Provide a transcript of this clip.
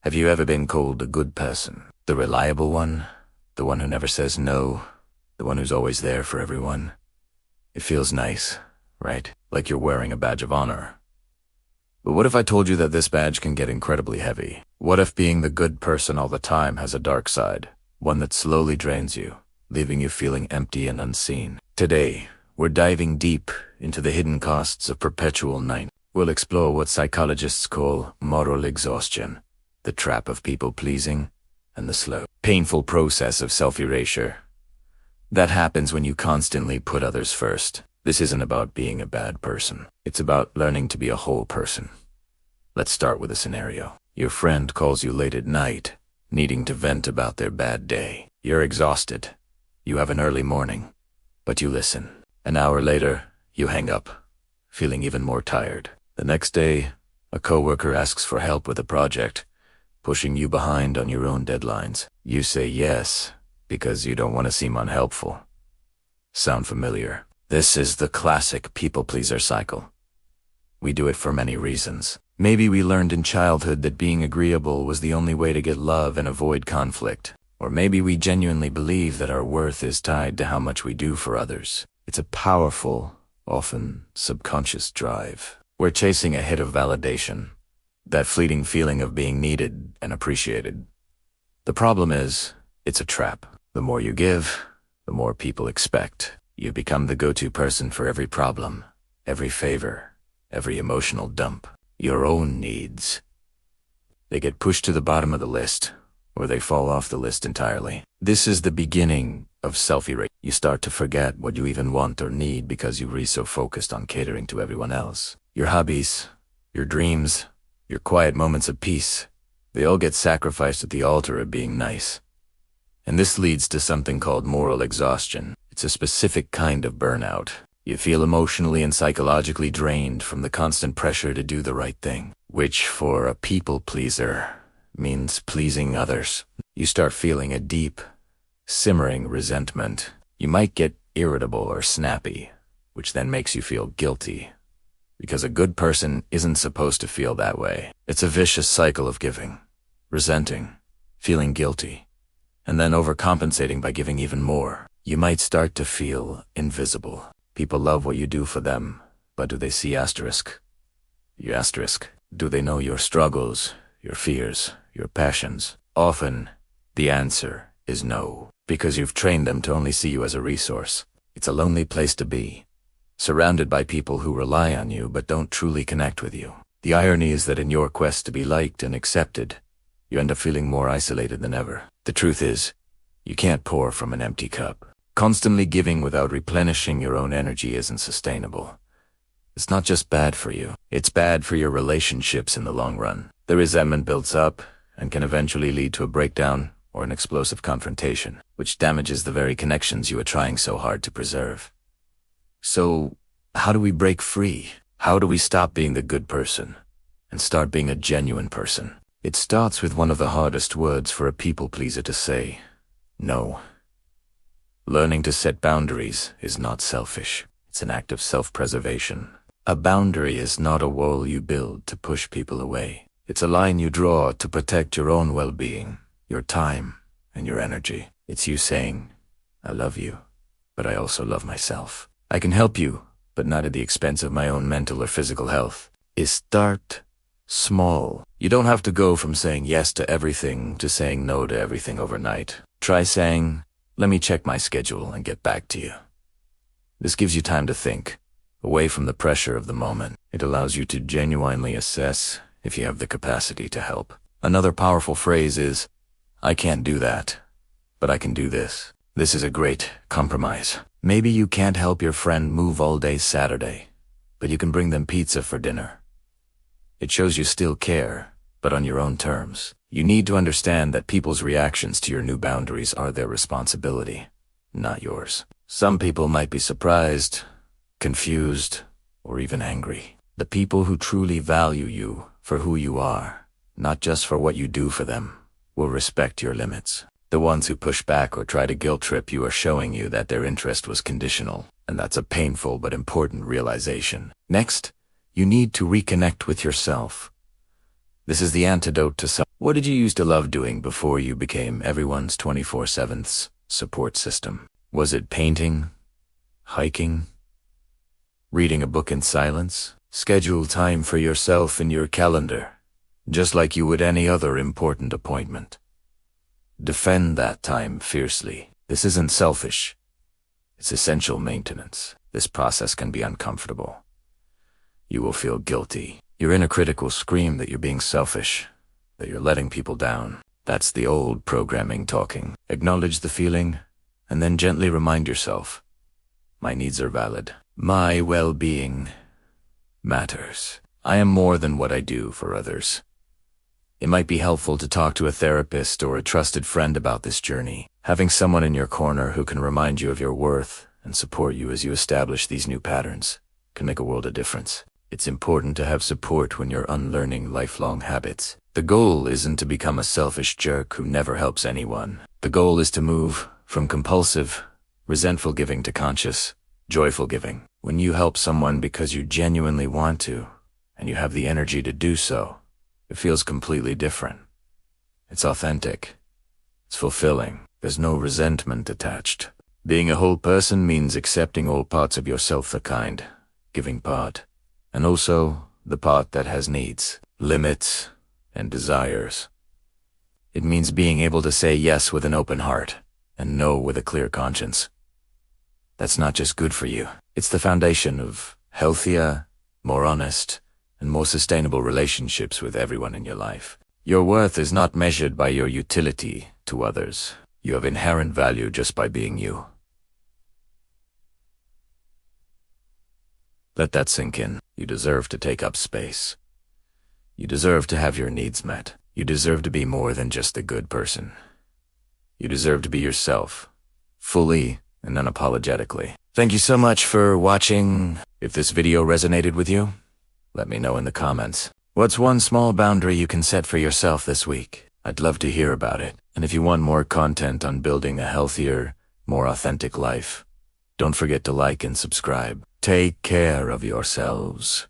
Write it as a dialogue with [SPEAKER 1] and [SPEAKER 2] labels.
[SPEAKER 1] Have you ever been called a good person? The reliable one? The one who never says no? The one who's always there for everyone? It feels nice, right? Like you're wearing a badge of honor. But what if I told you that this badge can get incredibly heavy? What if being the good person all the time has a dark side? One that slowly drains you, leaving you feeling empty and unseen. Today, we're diving deep into the hidden costs of perpetual night. We'll explore what psychologists call moral exhaustion, the trap of people-pleasing, and the slow, painful process of self-erasure. That happens when you constantly put others first. This isn't about being a bad person. It's about learning to be a whole person. Let's start with a scenario. Your friend calls you late at night, needing to vent about their bad day. You're exhausted. You have an early morning, but you listen. An hour later, you hang up, feeling even more tired. The next day, a coworker asks for help with a project, pushing you behind on your own deadlines. You say yes, because you don't want to seem unhelpful. Sound familiar? This is the classic people-pleaser cycle. We do it for many reasons. Maybe we learned in childhood that being agreeable was the only way to get love and avoid conflict. Or maybe we genuinely believe that our worth is tied to how much we do for others. It's a powerful, often subconscious drive. We're chasing a hit of validation, that fleeting feeling of being needed and appreciated. The problem is, it's a trap. The more you give, the more people expect. You become the go-to person for every problem, every favor, every emotional dump. Your own needs. They get pushed to the bottom of the list, or they fall off the list entirely. This is the beginning of self-erasure. You start to forget what you even want or need because you're so focused on catering to everyone else. Your hobbies, your dreams, your quiet moments of peace, they all get sacrificed at the altar of being nice. And this leads to something called moral exhaustion. It's a specific kind of burnout. You feel emotionally and psychologically drained from the constant pressure to do the right thing, which for a people pleaser means pleasing others. You start feeling a deep, simmering resentment. You might get irritable or snappy, which then makes you feel guilty, because a good person isn't supposed to feel that way. It's a vicious cycle of giving, resenting, feeling guilty, and then overcompensating by giving even more. You might start to feel invisible. People love what you do for them, but do they see asterisk? You asterisk. Do they know your struggles, your fears, your passions? Often, the answer is no, because you've trained them to only see you as a resource. It's a lonely place to be, surrounded by people who rely on you but don't truly connect with you. The irony is that in your quest to be liked and accepted, you end up feeling more isolated than ever. The truth is, you can't pour from an empty cup. Constantly giving without replenishing your own energy isn't sustainable. It's not just bad for you, it's bad for your relationships in the long run. The resentment builds up and can eventually lead to a breakdown or an explosive confrontation, which damages the very connections you are trying so hard to preserve. So, how do we break free? How do we stop being the good person and start being a genuine person? It starts with one of the hardest words for a people pleaser to say: no. Learning to set boundaries is not selfish. It's an act of self-preservation. A boundary is not a wall you build to push people away. It's a line you draw to protect your own well-being, your time, and your energy. It's you saying, I love you, but I also love myself. I can help you, but not at the expense of my own mental or physical health. Start small. You don't have to go from saying yes to everything to saying no to everything overnight. Try saying, let me check my schedule and get back to you. This gives you time to think, away from the pressure of the moment. It allows you to genuinely assess if you have the capacity to help. Another powerful phrase is, I can't do that, but I can do this. This is a great compromise. Maybe you can't help your friend move all day Saturday, but you can bring them pizza for dinner. It shows you still care, but on your own terms. You need to understand that people's reactions to your new boundaries are their responsibility, not yours. Some people might be surprised, confused, or even angry. The people who truly value you for who you are, not just for what you do for them, will respect your limits. The ones who push back or try to guilt trip you are showing you that their interest was conditional, and that's a painful but important realization. Next, you need to reconnect with yourself. This is the antidote to some. What did you used to love doing before you became everyone's 24/7 support system? Was it painting? Hiking? Reading a book in silence? Schedule time for yourself in your calendar, just like you would any other important appointment. Defend that time fiercely. This isn't selfish. It's essential maintenance. This process can be uncomfortable. You will feel guilty. Your inner critic will scream that you're being selfish, that you're letting people down. That's the old programming talking. Acknowledge the feeling, and then gently remind yourself, my needs are valid. My well-being matters. I am more than what I do for others. It might be helpful to talk to a therapist or a trusted friend about this journey. Having someone in your corner who can remind you of your worth and support you as you establish these new patterns can make a world of difference. It's important to have support when you're unlearning lifelong habits. The goal isn't to become a selfish jerk who never helps anyone. The goal is to move from compulsive, resentful giving to conscious, joyful giving. When you help someone because you genuinely want to, and you have the energy to do so, it feels completely different. It's authentic. It's fulfilling. There's no resentment attached. Being a whole person means accepting all parts of yourself, the kind, giving part, and also the part that has needs, limits, and desires. It means being able to say yes with an open heart and no with a clear conscience. That's not just good for you. It's the foundation of healthier, more honest, and more sustainable relationships with everyone in your life. Your worth is not measured by your utility to others. You have inherent value just by being you. Let that sink in. You deserve to take up space. You deserve to have your needs met. You deserve to be more than just a good person. You deserve to be yourself, fully and unapologetically. Thank you so much for watching. If this video resonated with you, let me know in the comments. What's one small boundary you can set for yourself this week? I'd love to hear about it. And if you want more content on building a healthier, more authentic life, don't forget to like and subscribe. Take care of yourselves.